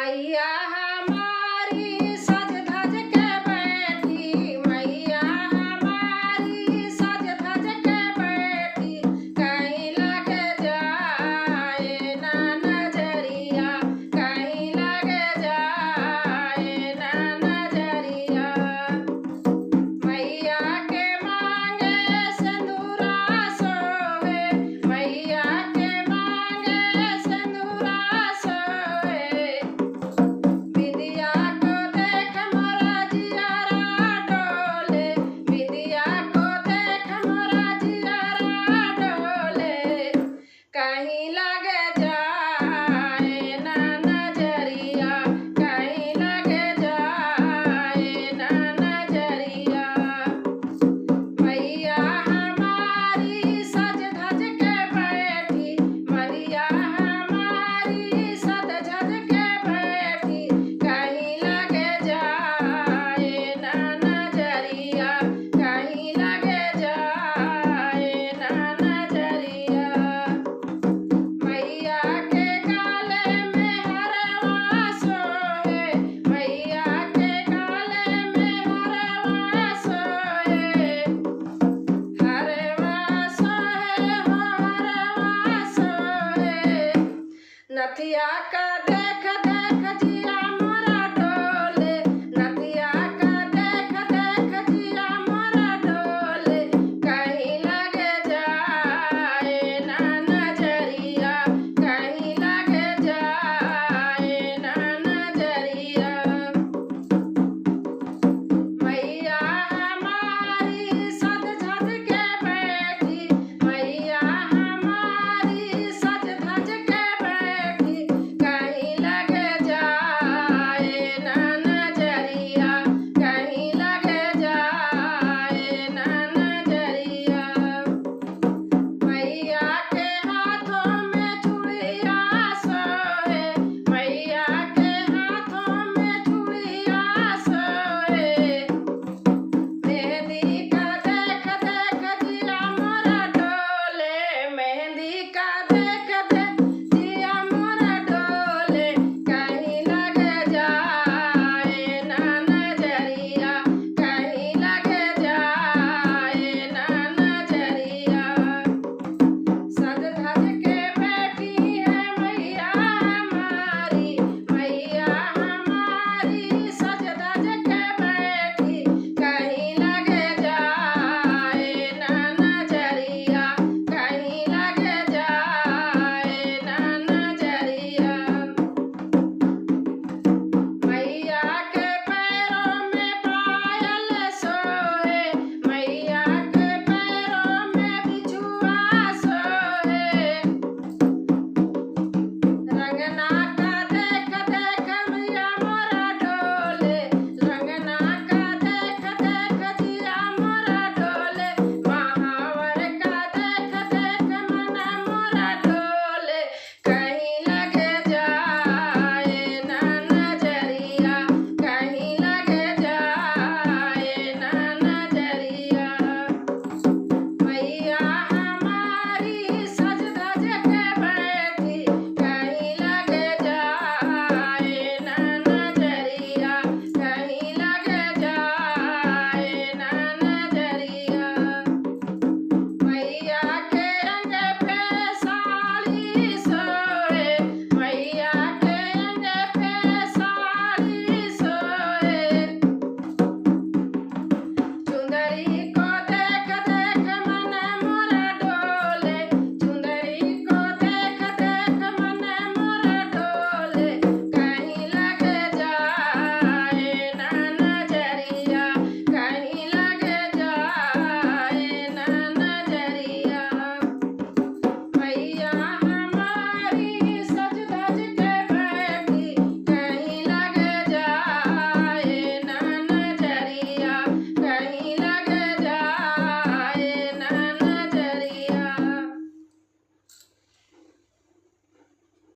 मैया हमारी सज धज के बैठी, मैया हमारी सज धज के बैठी, कहीं लग जाए ना नजरिया, कहीं लग जाए ना नजरिया। मैया के मांगे सिंदूरा सोहे, मैया के मांगे सिंदूरा सोहे, बिंदिया को देख मोरा जियारा डोले, बिंदिया को देख मोरा जियारा डोले, कहीं लग जाए ना नजरिया, कहीं लग जाए ना नजरिया। मैया हमारी सज धज के बैठी, मैया हमारी सज धज के बैठी, कहीं लग जाए ना नजरिया, कहीं लग जाए ना नजरिया। मैया के काले में हरवा सोहे, मैया के काले में हरवा सोहे, हरवा सोहे हो हरवा सोहे, नथिया का